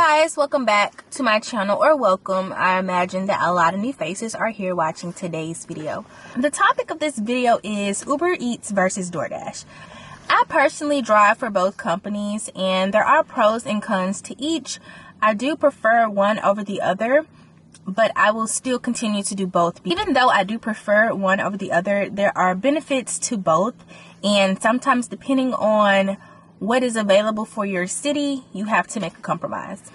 guys, welcome back to my channel, or welcome. I imagine that a lot of new faces are here watching today's video. The topic of this video is Uber Eats versus DoorDash. I personally drive for both companies and there are pros and cons to each. I do prefer one over the other, but I will still continue to do both. Even though I do prefer one over the other, there are benefits to both, and sometimes depending on what is available for your city, you have to make a compromise.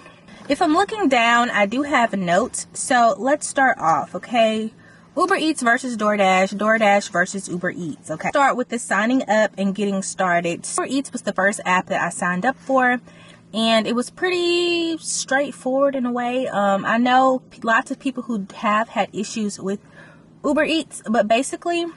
If I'm looking down, I do have notes, so let's start off, okay? Uber Eats versus DoorDash, DoorDash versus Uber Eats, okay? Start with the signing up and getting started. Uber Eats was the first app that I signed up for, and it was pretty straightforward in a way. I know lots of people who have had issues with Uber Eats, but basically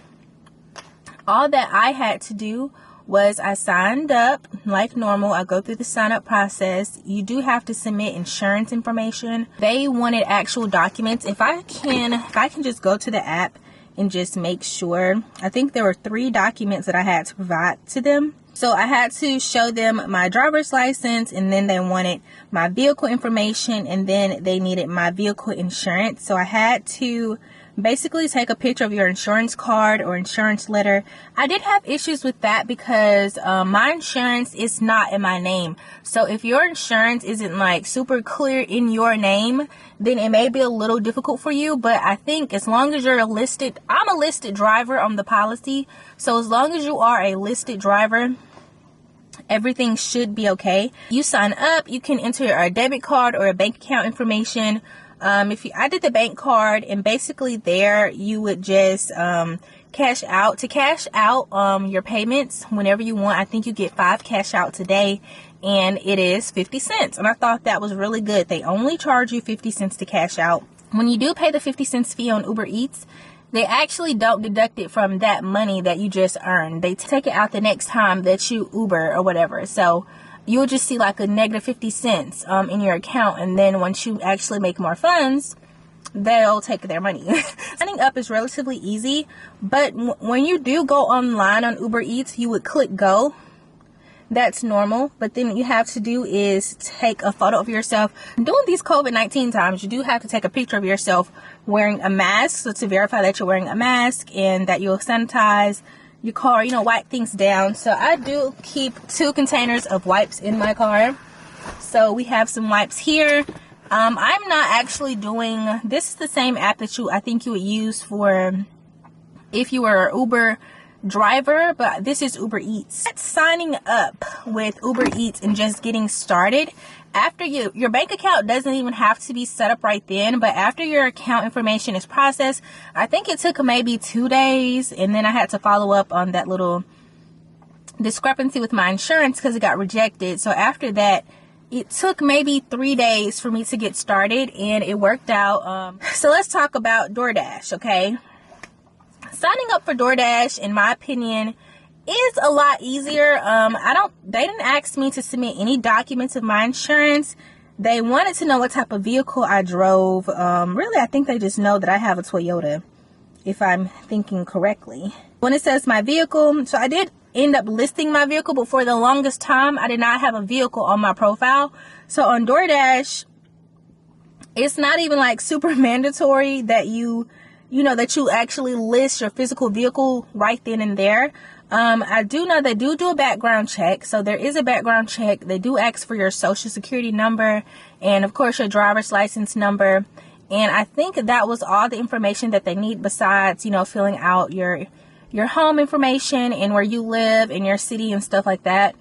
all that I had to do was I signed up like normal. I go through the sign up process. You do have to submit insurance information. They wanted actual documents. If I can just go to the app and just make sure. I think there were 3 documents that I had to provide to them. So I had to show them my driver's license, and then they wanted my vehicle information, and then they needed my vehicle insurance. So I had to basically take a picture of your insurance card or insurance letter. I did have issues with that because my insurance is not in my name. So if your insurance isn't like super clear in your name, then it may be a little difficult for you. But I think as long as you're I'm a listed driver on the policy. So as long as you are a listed driver, everything should be okay. You sign up, you can enter your debit card or a bank account information. I did the bank card, and basically there you would just cash out. To cash out your payments whenever you want, I think you get 5 cash outs a day, and it is 50 cents. And I thought that was really good. They only charge you 50 cents to cash out. When you do pay the 50 cents fee on Uber Eats, they actually don't deduct it from that money that you just earned. They take it out the next time that you Uber or whatever. So you'll just see like a negative 50 cents in your account, and then once you actually make more funds, they'll take their money. Signing up is relatively easy, but when you do go online on Uber Eats, you would click go. That's normal, but then what you have to do is take a photo of yourself. During these COVID-19 times, you do have to take a picture of yourself wearing a mask, so to verify that you're wearing a mask and that you'll sanitize your car, wipe things down. So I do keep 2 containers of wipes in my car. So we have some wipes here. I'm not actually doing, this is the same app that I think you would use for if you were an Uber driver, but this is Uber Eats. Signing up with Uber Eats and just getting started. After your bank account doesn't even have to be set up right then, but after your account information is processed, I think it took maybe 2 days, and then I had to follow up on that little discrepancy with my insurance because it got rejected. So after that, it took maybe 3 days for me to get started, and it worked out. So let's talk about DoorDash, okay? Signing up for DoorDash, in my opinion, is a lot easier. They didn't ask me to submit any documents of my insurance. They wanted to know what type of vehicle I drove. Really, I think they just know that I have a Toyota, if I'm thinking correctly. When it says my vehicle, so I did end up listing my vehicle, but for the longest time, I did not have a vehicle on my profile. So on DoorDash, it's not even like super mandatory that that you actually list your physical vehicle right then and there. I do know they do a background check. So there is a background check. They do ask for your social security number and of course your driver's license number. And I think that was all the information that they need besides, filling out your home information and where you live in your city and stuff like that.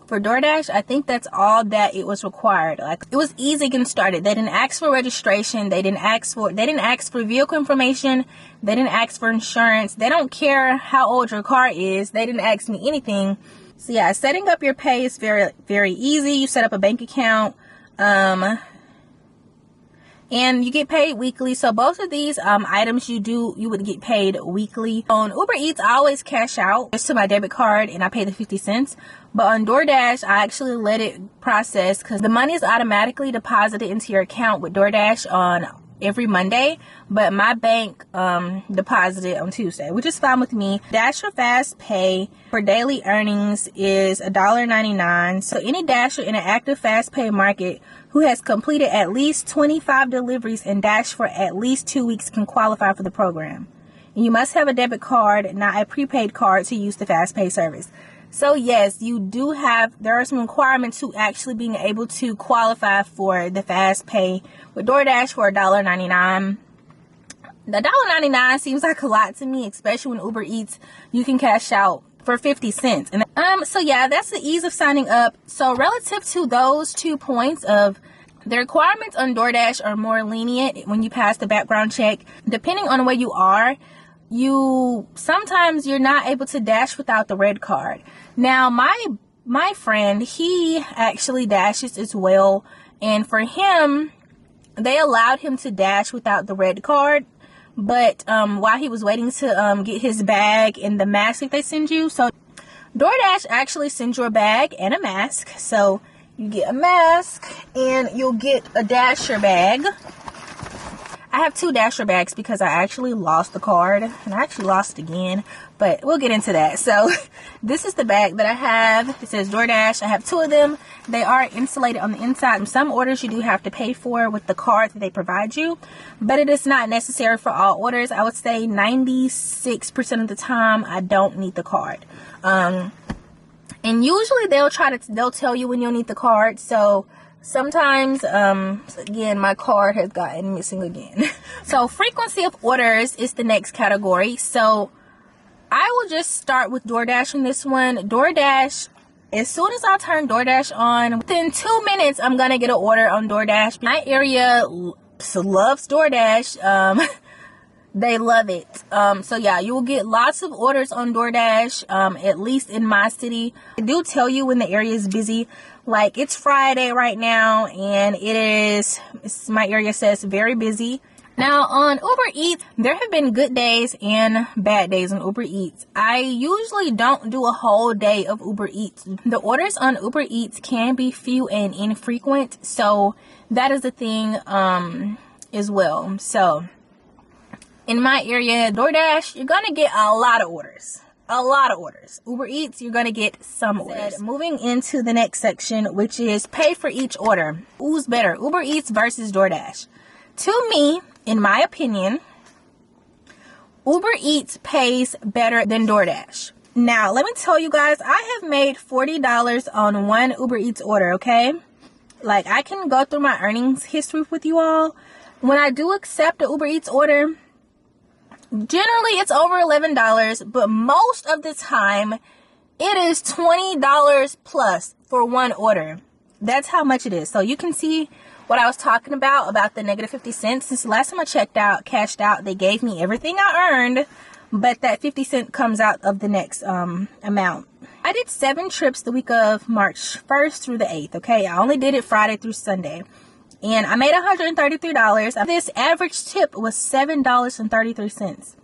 For DoorDash, I think that's all that it was required. Like, it was easy getting started. They didn't ask for registration. They didn't ask for vehicle information. They didn't ask for insurance. They don't care how old your car is. They didn't ask me anything. So yeah, setting up your pay is very, very easy. You set up a bank account, and you get paid weekly. So both of these items you would get paid weekly. On Uber Eats, I always cash out just to my debit card and I pay the 50 cents. But on DoorDash, I actually let it process because the money is automatically deposited into your account with DoorDash on every Monday, but my bank deposited on Tuesday, which is fine with me. Dasher Fast Pay for daily earnings is $1.99. So any Dasher in an active Fast Pay market who has completed at least 25 deliveries and dashed for at least 2 weeks can qualify for the program. And you must have a debit card, not a prepaid card, to use the Fast Pay service. So yes, you do have, there are some requirements to actually being able to qualify for the Fast Pay with DoorDash for $1.99. The $1.99 seems like a lot to me, especially when Uber Eats, you can cash out for 50 cents. And so yeah, that's the ease of signing up. So relative to those 2 points of the requirements on DoorDash are more lenient when you pass the background check. Depending on where you are, sometimes you're not able to dash without the red card. Now my friend, he actually dashes as well, and for him, they allowed him to dash without the red card, but while he was waiting to get his bag and the mask that they send you. So DoorDash actually sends you a bag and a mask. So you get a mask and you'll get a Dasher bag. I have 2 Dasher bags because I actually lost the card, and I actually lost it again, but we'll get into that. So this is the bag that I have. It says DoorDash. I have 2 of them. They are insulated on the inside. Some orders you do have to pay for with the card that they provide you, but it is not necessary for all orders. I would say 96% of the time I don't need the card. And usually they'll tell you when you'll need the card. So sometimes, again, my card has gotten missing again. So frequency of orders is the next category. So I will just start with DoorDash on this one. DoorDash, as soon as I turn DoorDash on, within 2 minutes, I'm going to get an order on DoorDash. My area loves DoorDash. They love it. So yeah, you will get lots of orders on DoorDash, at least in my city. I do tell you when the area is busy. Like, it's Friday right now, and my area says very busy. Now on Uber Eats, there have been good days and bad days on Uber Eats. I usually don't do a whole day of Uber Eats. The orders on Uber Eats can be few and infrequent, so that is the thing as well. So in my area, DoorDash, you're gonna get a lot of orders. Uber Eats, you're gonna get some orders. Moving into the next section, which is pay for each order. Who's better, Uber Eats versus DoorDash? To me, in my opinion, Uber Eats pays better than DoorDash. Now, let me tell you guys, I have made $40 on one Uber Eats order, okay? Like, I can go through my earnings history with you all. When I do accept a Uber Eats order, generally it's over $11, but most of the time it is $20 plus for one order. That's how much it is. So you can see what I was talking about the negative 50 cents. Since the last time I cashed out, they gave me everything I earned, but that 50 cent comes out of the next amount. I did 7 trips the week of March 1st through the 8th, okay? I only did it Friday through Sunday. And I made $133. This average tip was $7.33.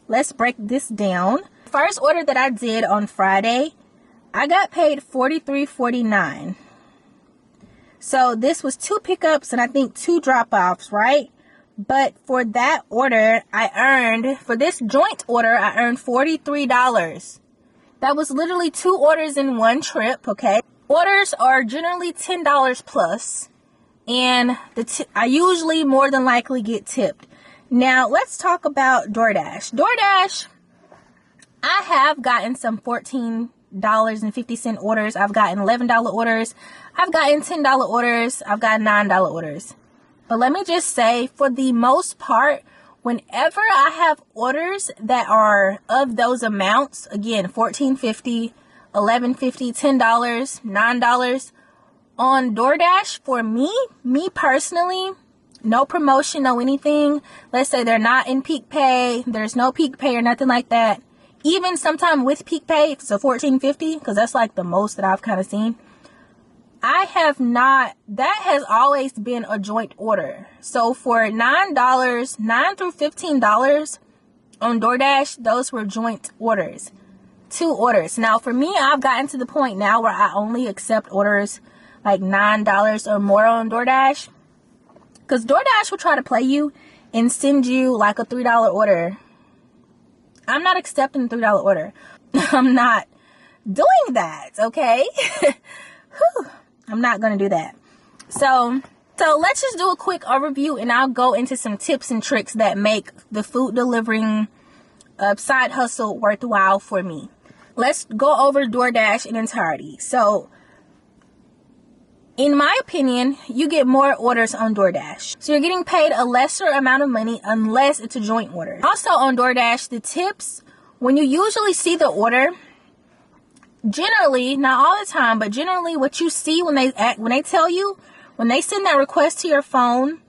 Let's break this down. First order that I did on Friday, I got paid $43.49. So this was 2 pickups and I think 2 drop-offs, right? But for that order, for this joint order, I earned $43. That was literally 2 orders in one trip, okay? Orders are generally $10 plus. And I usually more than likely get tipped. Now, let's talk about DoorDash. DoorDash, I have gotten some $14.50 orders. I've gotten $11 orders. I've gotten $10 orders. I've gotten $9 orders. But let me just say, for the most part, whenever I have orders that are of those amounts, again, $14.50, $11.50, $10, $9, on DoorDash, for me personally, no promotion, no anything. Let's say they're not in peak pay. There's no peak pay or nothing like that. Even sometime with peak pay, if it's a $14.50, because that's like the most that I've kind of seen. That has always been a joint order. So for $9 through $15 on DoorDash, those were joint orders. 2 orders. Now for me, I've gotten to the point now where I only accept orders like $9 or more on DoorDash, Because DoorDash will try to play you and send you like a $3 order. I'm not accepting a $3 order. I'm not doing that, okay? I'm not going to do that. So let's just do a quick overview, and I'll go into some tips and tricks that make the food delivering side hustle worthwhile for me. Let's go over DoorDash in entirety. So, in my opinion, you get more orders on DoorDash. So you're getting paid a lesser amount of money unless it's a joint order. Also on DoorDash, the tips, when you usually see the order, generally, not all the time, but generally what you see when they tell you, when they send that request to your phone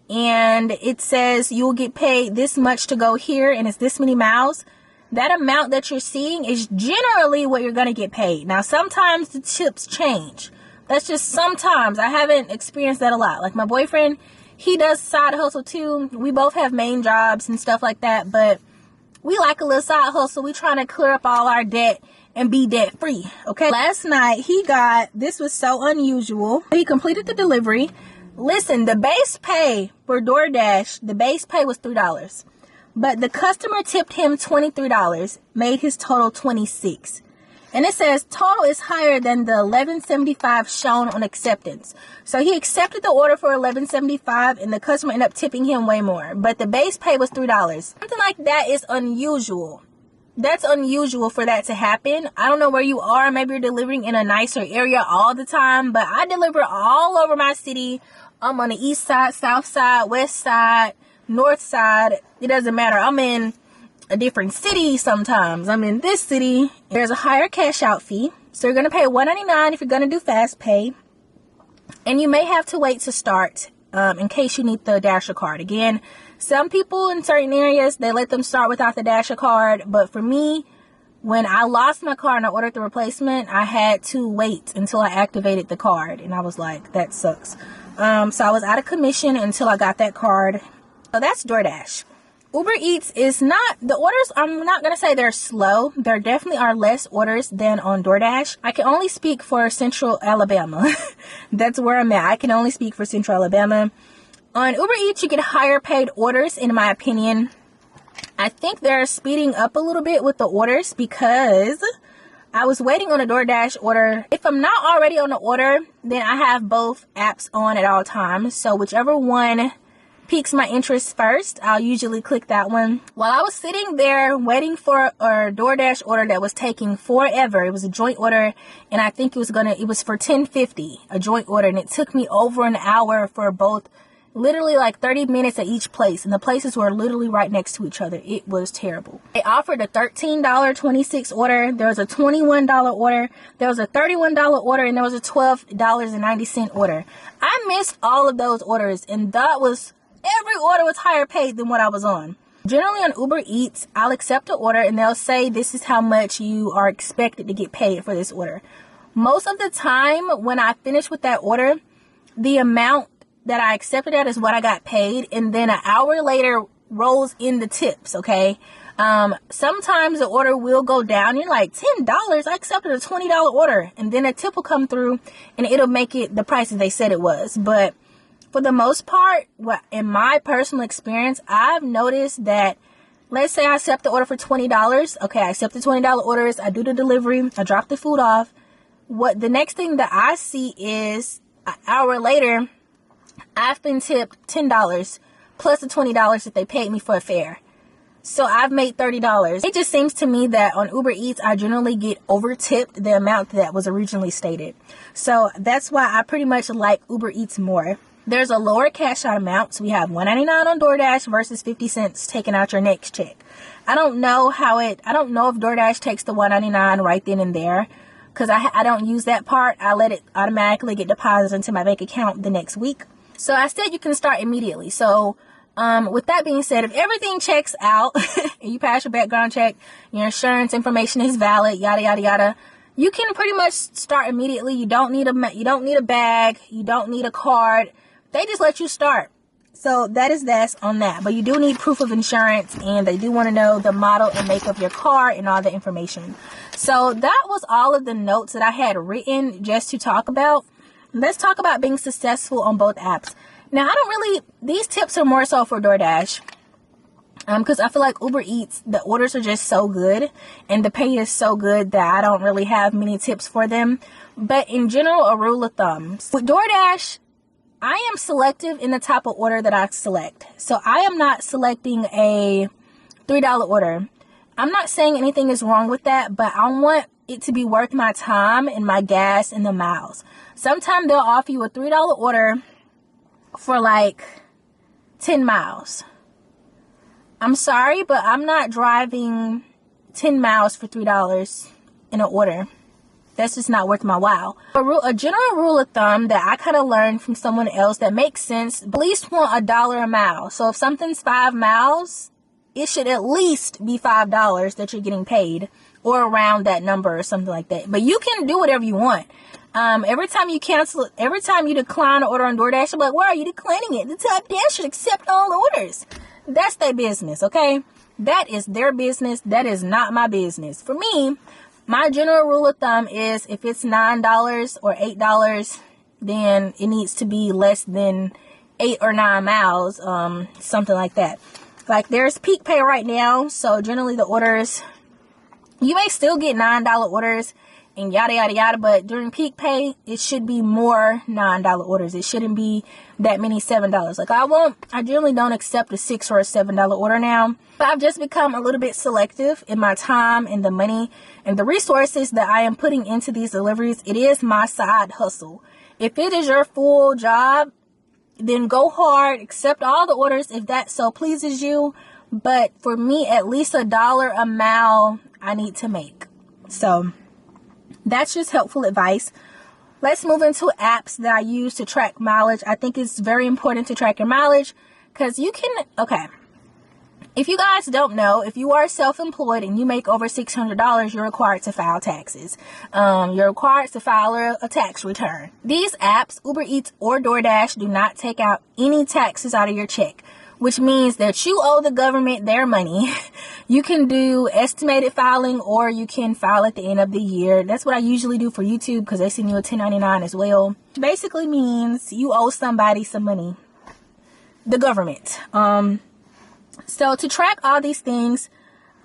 and it says you'll get paid this much to go here and it's this many miles, that amount that you're seeing is generally what you're going to get paid. Now, sometimes the tips change. That's just sometimes. I haven't experienced that a lot. Like my boyfriend, he does side hustle too. We both have main jobs and stuff like that, but we like a little side hustle. We trying to clear up all our debt and be debt free. Okay. Last night this was so unusual. He completed the delivery. Listen, the base pay for DoorDash, the base pay was $3, but the customer tipped him $23, made his total $26. And it says total is higher than the $11.75 shown on acceptance. So he accepted the order for $11.75 and the customer ended up tipping him way more. But the base pay was $3. Something like that is unusual. That's unusual for that to happen. I don't know where you are. Maybe you're delivering in a nicer area all the time. But I deliver all over my city. I'm on the east side, south side, west side, north side. It doesn't matter. I'm in a different city sometimes. I'm in this city. There's a higher cash out fee. So you're going to pay $1.99 if you're going to do fast pay. And you may have to wait to start in case you need the Dasher card. Again, some people in certain areas, they let them start without the Dasher card. But for me, when I lost my card and I ordered the replacement, I had to wait until I activated the card. And I was like, that sucks. So I was out of commission until I got that card. So that's DoorDash. UberEats is not, the orders, I'm not going to say they're slow. There definitely are less orders than on DoorDash. I can only speak for Central Alabama. That's where I'm at. I can only speak for Central Alabama. On UberEats, you get higher paid orders, in my opinion. I think they're speeding up a little bit with the orders because I was waiting on a DoorDash order. If I'm not already on the order, then I have both apps on at all times. So whichever one piques my interest first, I'll usually click that one. While I was sitting there waiting for a DoorDash order that was taking forever, it was a joint order, and I think it was for $10.50, a joint order, and it took me over an hour for both, literally like 30 minutes at each place, and the places were literally right next to each other. It was terrible. They offered a $13.26 order, there was a $21 order, there was a $31 order, and there was a $12.90 order. I missed all of those orders, and every order was higher paid than what I was on. Generally on UberEats, I'll accept an order and they'll say this is how much you are expected to get paid for this order. Most of the time when I finish with that order, the amount that I accepted at is what I got paid, and then an hour later rolls in the tips, okay? Sometimes the order will go down. You're like, $10? I accepted a $20 order, and then a tip will come through and it'll make it the prices they said it was. But for the most part, in my personal experience, I've noticed that, let's say I accept the order for $20. Okay, I accept the $20 orders. I do the delivery. I drop the food off. The next thing that I see is an hour later, I've been tipped $10 plus the $20 that they paid me for a fare. So I've made $30. It just seems to me that on UberEats, I generally get over tipped the amount that was originally stated. So that's why I pretty much like UberEats more. There's a lower cash out amount. So we have $1.99 on DoorDash versus 50 cents taking out your next check. I don't know if DoorDash takes the $1.99 right then and there, because I don't use that part. I let it automatically get deposited into my bank account the next week. So I said you can start immediately. So with that being said, if everything checks out and you pass your background check, your insurance information is valid, yada yada yada, you can pretty much start immediately. You don't need a bag, you don't need a card. They just let you start. So that's on that. But you do need proof of insurance, and they do want to know the model and make of your car and all the information. So that was all of the notes that I had written just to talk about. Let's talk about being successful on both apps. Now, these tips are more so for DoorDash. Because I feel like Uber Eats, the orders are just so good and the pay is so good that I don't really have many tips for them. But in general, a rule of thumb. With DoorDash, I am selective in the type of order that I select. So I am not selecting a $3 order. I'm not saying anything is wrong with that, but I want it to be worth my time and my gas and the miles. Sometimes they'll offer you a $3 order for like 10 miles. I'm sorry, but I'm not driving 10 miles for $3 in an order. That's just not worth my while. A general rule of thumb that I kind of learned from someone else that makes sense, at least want $1 a mile. So if something's 5 miles, it should at least be $5 that you're getting paid, or around that number or something like that. But you can do whatever you want. Every time you decline an order on DoorDash, you're like, why are you declining it? The top dash should accept all orders. That's their business, okay? That is their business. That is not my business. For me, my general rule of thumb is if it's $9 or $8, then it needs to be less than 8 or 9 miles, something like that. Like there's peak pay right now, so generally the orders, you may still get $9 orders and yada yada yada, but during peak pay it should be more $9 orders. It shouldn't be that many $7. Like I generally don't accept a $6 or a $7 order now, but I've just become a little bit selective in my time and the money and the resources that I am putting into these deliveries. It is my side hustle. If it is your full job, then go hard, accept all the orders if that so pleases you. But for me, at least $1 a mile I need to make. So that's just helpful advice. Let's move into apps that I use to track mileage. I think it's very important to track your mileage because you can, okay. If you guys don't know, if you are self-employed and you make over $600, you're required to file taxes. You're required to file a tax return. These apps, Uber Eats or DoorDash, do not take out any taxes out of your check, which means that you owe the government their money. You can do estimated filing or you can file at the end of the year. That's what I usually do for YouTube because they send you a 1099 as well. Basically means you owe somebody some money. The government. So to track all these things,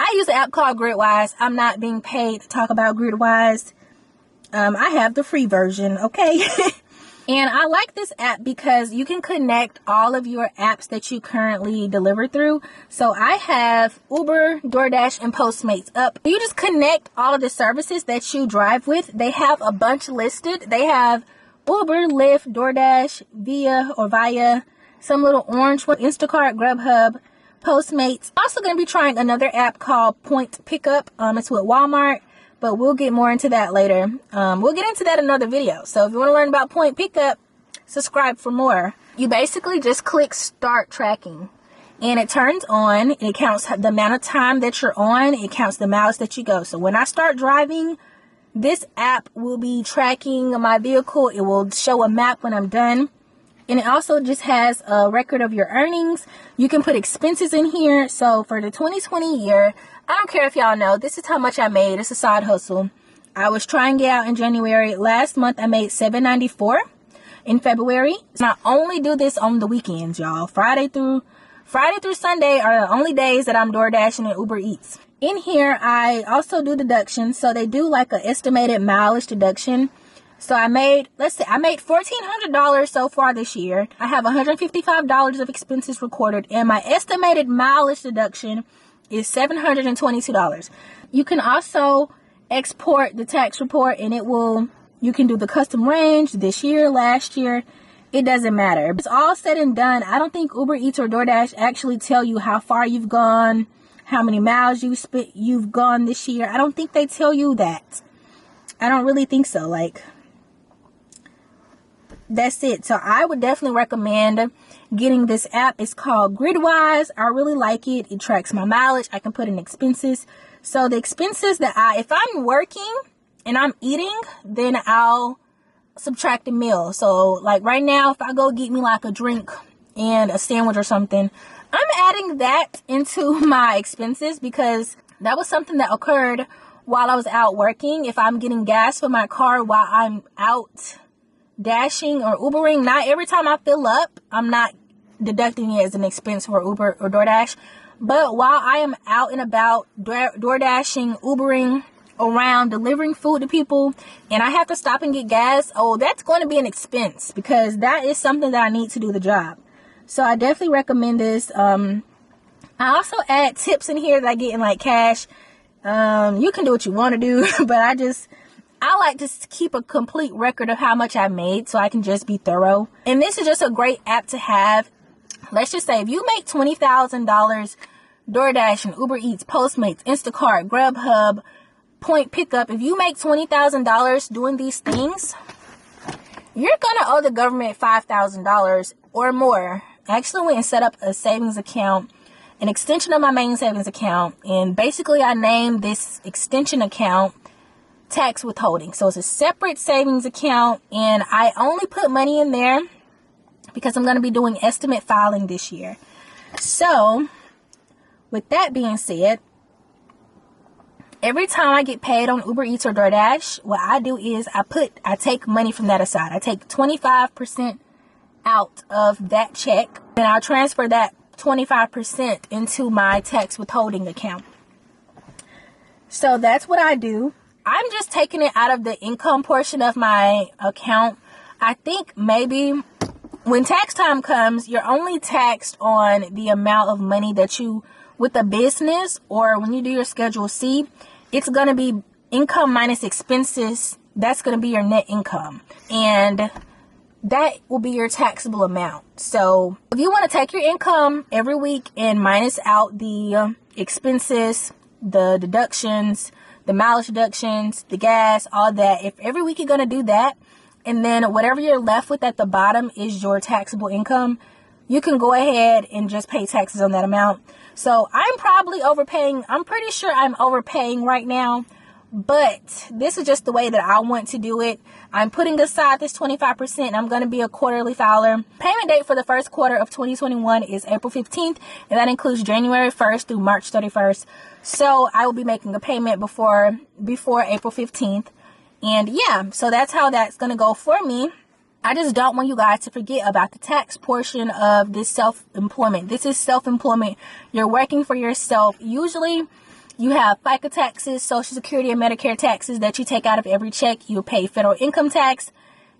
I use an app called Gridwise. I'm not being paid to talk about Gridwise. I have the free version, okay? And I like this app because you can connect all of your apps that you currently deliver through. So I have Uber, DoorDash, and Postmates up. You just connect all of the services that you drive with. They have a bunch listed. They have Uber, Lyft, DoorDash, Via, some little orange one, Instacart, Grubhub, Postmates. Also going to be trying another app called Point Pickup. It's with Walmart, but we'll get more into that later. We'll get into that in another video. So if you want to learn about Point Pickup, subscribe for more. You basically just click start tracking and it turns on. It counts the amount of time that you're on. It counts the miles that you go. So when I start driving, this app will be tracking my vehicle. It will show a map when I'm done. And it also just has a record of your earnings. You can put expenses in here. So for the 2020 year, I don't care if y'all know, this is how much I made. It's a side hustle. I was trying it out in January. Last month, I made $794 in February. And I only do this on the weekends, y'all. Friday through Sunday are the only days that I'm Door Dashing and Uber Eats. In here, I also do deductions. So they do like an estimated mileage deduction. So I made $1,400 so far this year. I have $155 of expenses recorded, and my estimated mileage deduction is $722. You can also export the tax report, and you can do the custom range this year, last year. It doesn't matter. It's all said and done. I don't think Uber Eats or DoorDash actually tell you how far you've gone, how many miles you've gone this year. I don't think they tell you that. I don't really think so. Like, that's it. So I would definitely recommend getting this app. It's called Gridwise. I really like it. It tracks my mileage. I can put in expenses. So the expenses that if I'm working and I'm eating, then I'll subtract a meal. So like right now, if I go get me like a drink and a sandwich or something, I'm adding that into my expenses because that was something that occurred while I was out working. If I'm getting gas for my car while I'm out Dashing or Ubering, not every time I fill up, I'm not deducting it as an expense for Uber or DoorDash. But while I am out and about door dashing, Ubering around, delivering food to people, and I have to stop and get gas, oh, that's going to be an expense, because that is something that I need to do the job. So I definitely recommend this. I also add tips in here that I get in like cash. You can do what you want to do, but I like to keep a complete record of how much I made so I can just be thorough. And this is just a great app to have. Let's just say if you make $20,000 DoorDash and UberEats, Postmates, Instacart, Grubhub, Point Pickup, if you make $20,000 doing these things, you're gonna owe the government $5,000 or more. I actually went and set up a savings account, an extension of my main savings account, and basically I named this extension account tax withholding. So it's a separate savings account, and I only put money in there because I'm going to be doing estimate filing this year. So with that being said, every time I get paid on Uber Eats or DoorDash, what I do is I take money from that aside. I take 25% out of that check, and I'll transfer that 25% into my tax withholding account. So that's what I do. I'm just taking it out of the income portion of my account. I think maybe when tax time comes, you're only taxed on the amount of money that you, with a business, or when you do your Schedule C, it's going to be income minus expenses. That's going to be your net income. And that will be your taxable amount. So if you want to take your income every week and minus out the expenses, the deductions, the mileage deductions, the gas, all that, if every week you're going to do that, and then whatever you're left with at the bottom is your taxable income, you can go ahead and just pay taxes on that amount. So I'm probably overpaying. I'm pretty sure I'm overpaying right now, but this is just the way that I want to do it. I'm putting aside this 25%, and I'm going to be a quarterly filer. Payment date for the first quarter of 2021 is April 15th, and that includes January 1st through March 31st. So I will be making a payment before April 15th. And yeah, so that's how that's going to go for me. I just don't want you guys to forget about the tax portion of this self-employment. This is self-employment. You're working for yourself. Usually you have FICA taxes, Social Security and Medicare taxes that you take out of every check. You pay federal income tax.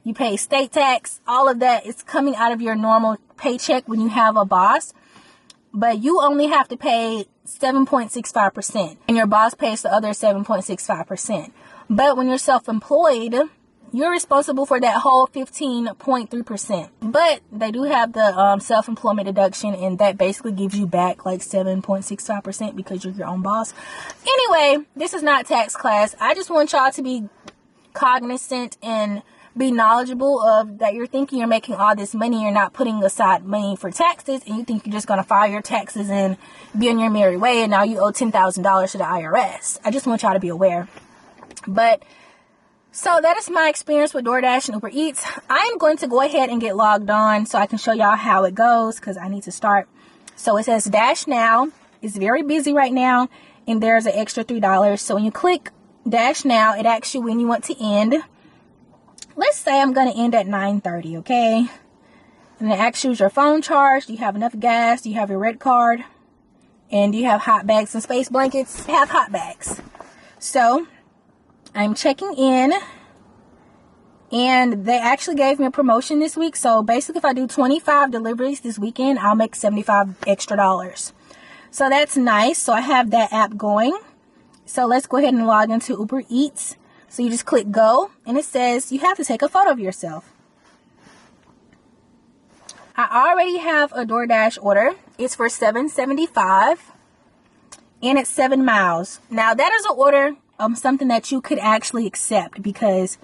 You pay state tax. All of that is coming out of your normal paycheck when you have a boss. But you only have to pay 7.65%. And your boss pays the other 7.65%. But when you're self-employed, you're responsible for that whole 15.3%. But they do have the self-employment deduction, and that basically gives you back like 7.65% because you're your own boss. Anyway, this is not tax class. I just want y'all to be cognizant and be knowledgeable of that. You're thinking you're making all this money, you're not putting aside money for taxes, and you think you're just going to file your taxes and be on your merry way, and now you owe $10,000 to the IRS. I just want y'all to be aware. But so that is my experience with DoorDash and Uber Eats. I'm going to go ahead and get logged on so I can show y'all how it goes, because I need to start. So it says Dash Now. It's very busy right now, and there's an extra $3. So when you click Dash Now, it asks you when you want to end. Let's say I'm going to end at 9:30, okay? And it asks you, is your phone charged? Do you have enough gas? Do you have your red card? And do you have hot bags and space blankets? Have hot bags. So I'm checking in, and they actually gave me a promotion this week. So basically, if I do 25 deliveries this weekend, I'll make $75 extra. So that's nice. So I have that app going. So let's go ahead and log into Uber Eats. So you just click go, and it says you have to take a photo of yourself. I already have a DoorDash order. It's for $7.75, and it's 7 miles. Now that is an order something that you could actually accept, because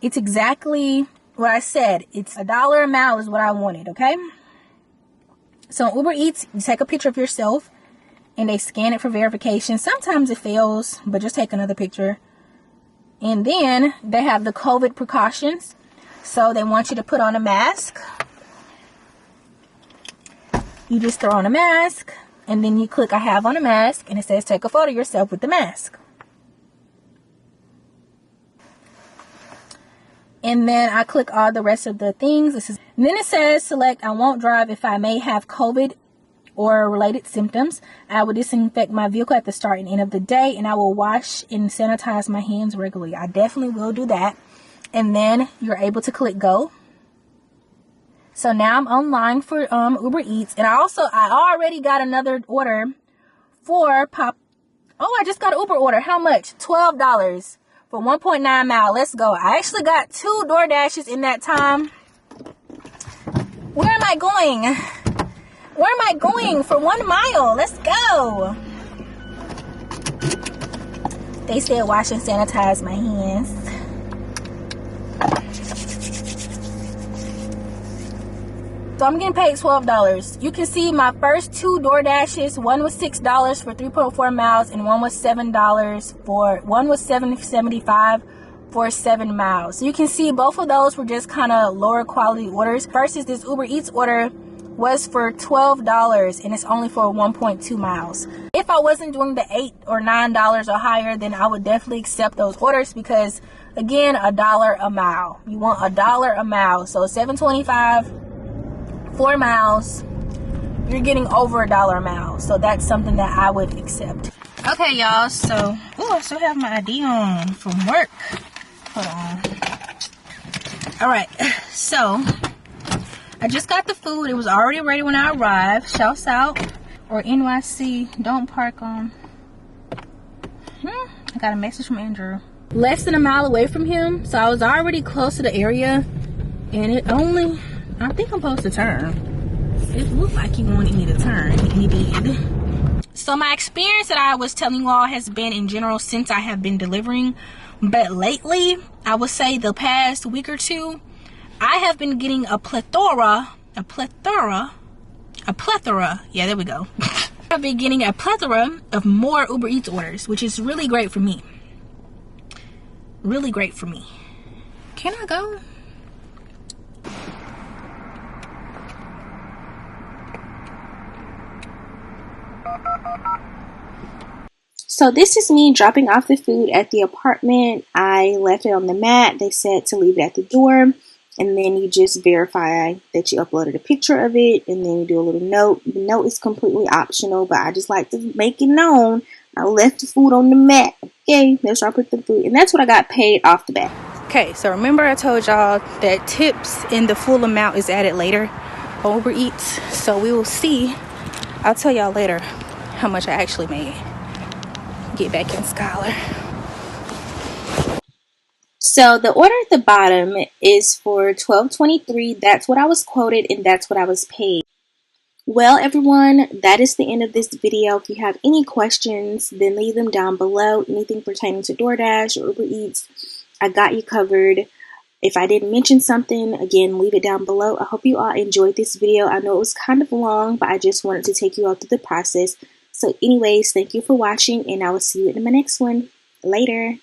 it's exactly what I said. It's $1 a mile is what I wanted, okay? So on Uber Eats, you take a picture of yourself and they scan it for verification. Sometimes it fails, but just take another picture. And then they have the COVID precautions. So they want you to put on a mask. You just throw on a mask, and then you click I have on a mask, and it says take a photo of yourself with the mask. and then I click all the rest of the things. And then it says select I won't drive if I may have COVID or related symptoms. I will disinfect my vehicle at the start and end of the day, and I will wash and sanitize my hands regularly. I definitely will do that. And then you're able to click go. So now I'm online for Uber Eats, and I already got another order for I just got an Uber order. How much? $12 for 1.9 mile. Let's go. I actually got 2 Door Dashes in that time. Where am I going? Where am I going for 1 mile? Let's go. They said wash and sanitize my hands. So I'm getting paid $12. You can see my first 2 Door Dashes. One was $6 for 3.4 miles, and one was $7.75 for 7 miles. So you can see both of those were just kind of lower quality orders versus this Uber Eats order was for $12, and it's only for 1.2 miles. If I wasn't doing the $8 or $9 or higher, then I would definitely accept those orders because, again, $1 a mile. You want $1 a mile. So $7.25. 4 miles, you're getting over $1 a mile. So that's something that I would accept. Okay, y'all, so I still have my ID on from work. Hold on. All right, so I just got the food. It was already ready when I arrived. Shouts out, or NYC, don't park on. I got a message from Andrew. Less than a mile away from him, so I was already close to the area, and I think I'm supposed to turn. It looked like he wanted me to turn, and he did. So my experience that I was telling you all has been in general since I have been delivering. But lately, I would say the past week or two, I have been getting a plethora. Yeah, there we go. I've been getting a plethora of more Uber Eats orders, which is really great for me. Really great for me. Can I go? So this is me dropping off the food at the apartment. I left it on the mat. They said to leave it at the door, and then you just verify that you uploaded a picture of it, and then you do a little note. The note is completely optional, but I just like to make it known I left the food on the mat. Okay, that's where I put the food, and that's what I got paid off the bat. Okay, so remember I told y'all that tips in the full amount is added later on Uber Eats. So we will see. I'll tell y'all later how much I actually made. Get back in Scholar. So the order at the bottom is for $12.23. That's what I was quoted, and that's what I was paid. Well, everyone, that is the end of this video. If you have any questions, then leave them down below. Anything pertaining to DoorDash or Uber Eats, I got you covered. If I didn't mention something, again, leave it down below. I hope you all enjoyed this video. I know it was kind of long, but I just wanted to take you all through the process. So anyways, thank you for watching, and I will see you in my next one. Later.